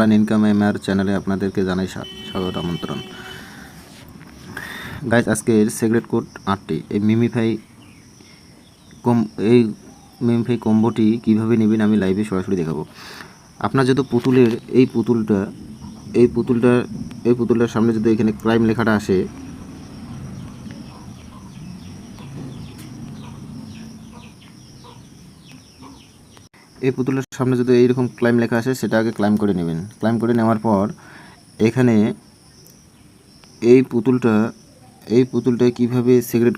Online income MR চ্যানেলে আপনাদেরকে জানাই স্বাগত আমন্ত্রণ। গাইজ, আজকের সিক্রেট কোড 8টি। এই মিমিফাই কম্বোটি কীভাবে নেবেন আমি লাইভে সরাসরি দেখাবো। আপনার যদি পুতুলের এই পুতুলটার সামনে যদি এখানে ক্রাইম লেখাটা আসে, এই পুতুলের সামনে যদি এইরকম ক্লাইম লেখা আসে সেটা আগে ক্লাইম করে নেবেন। ক্লাইম করে নেওয়ার পর এখানে এই পুতুলটায় কীভাবে সিক্রেট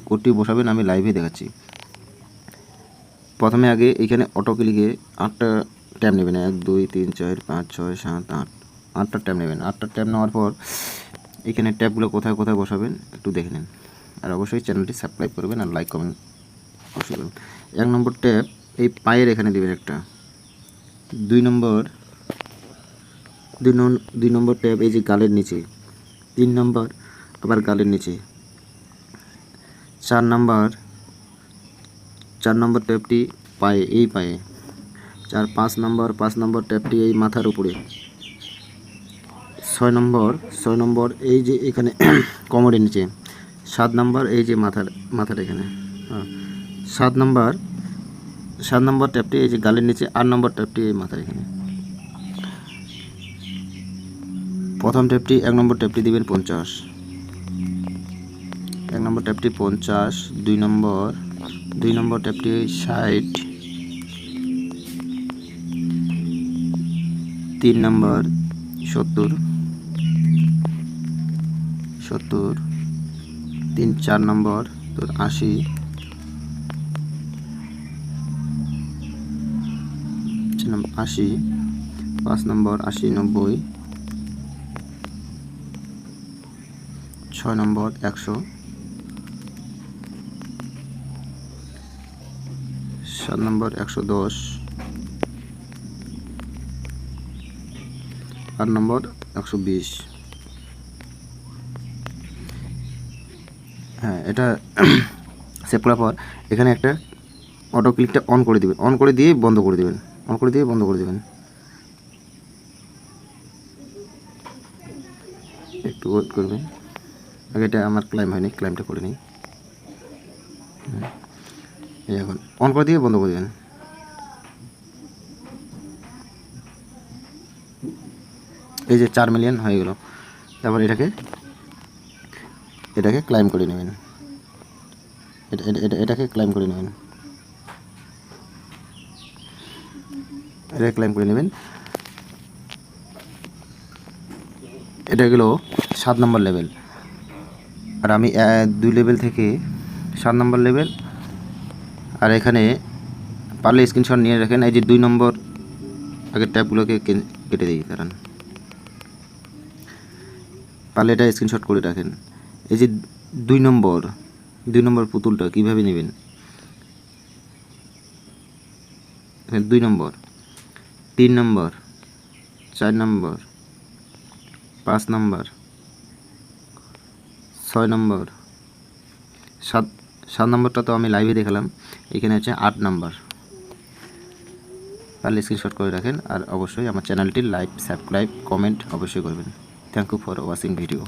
কোডটি বসাবেন আমি লাইভে দেখাচ্ছি। প্রথমে আগে এখানে অটো ক্লিকে 8টা ট্যাব নেবেন। 1 2 3 4 5 6 7 8 8টা ট্যাব নেবেন। 8টা ট্যাব নেওয়ার পর এখানে ট্যাবগুলো কোথায় কোথায় বসাবেন একটু দেখে নিন। আর অবশ্যই চ্যানেলটি সাবস্ক্রাইব করবেন আর লাইক কমেন্ট অবশ্যই করবেন। 1 নম্বর ট্যাব এই পায়ের এখানে দিবেন একটা। 2 নম্বর ট্যাব এই যে গালের নিচে। 3 নম্বর আবার গালের নিচে। 4 নম্বর ট্যাবটি পায়ে, এই পায়ে। 5 নম্বর ট্যাবটি এই মাথার উপরে। 6 নম্বর এই যে এখানে কোমরের নিচে। 7 নম্বর এই যে মাথার এখানে। 7 নম্বর ট্যাবটি এই যে গালের নিচে। 8 নম্বর ট্যাবটি এই মাথার এখানে। প্রথম ট্যাবটি 1 নম্বর ট্যাবটি দিবেন 50। 1 নম্বর ট্যাবটি 50। 2 নম্বর ট্যাবটি 60। 3 নম্বর 70। 4 নম্বর 80। 5 নম্বর 80 90। 6 নম্বর 100। 7 নম্বর 110। 8 নম্বর 120। হ্যাঁ, এটা সেভ করার পর এখানে একটা অটো ক্লিকটা অন করে দিবেন। অন করে দিয়ে বন্ধ করে দিবেন। একটু ওয়েট করবেন। আগে এটা আমার ক্লাইম হয়নি, ক্লাইমটা করে নিই। এখন অন করে দিয়ে বন্ধ করে দেবেন। এই যে 4 মিলিয়ন হয়ে গেল। তারপর এটাকে ক্লাইম করে নেবেন। এটাকে ক্লাইম করে নেবেন। এটা গেলো 7 নম্বর লেভেল। আর আমি 2 লেভেল থেকে 7 নম্বর লেভেল। আর এখানে পারলে স্ক্রিনশট নিয়ে রাখেন। এই যে 2 নম্বর আগের ট্যাবগুলোকে কেটে দিই, কারণ পারলে এটা স্ক্রিনশট করে রাখেন। এই যে 2 নম্বর পুতুলটা কীভাবে নেবেন। 2 নম্বর, 3 নম্বর, 4 নম্বর, 5 নম্বর, 6 নম্বর, 7 নম্বরটা তো আমি লাইভে দেখালাম। এখানে আছে 8 নম্বর। তাহলে স্ক্রিনশট করে রাখেন। আর অবশ্যই আমার চ্যানেলটি লাইক সাবস্ক্রাইব কমেন্ট অবশ্যই করবেন। Thank you for watching video.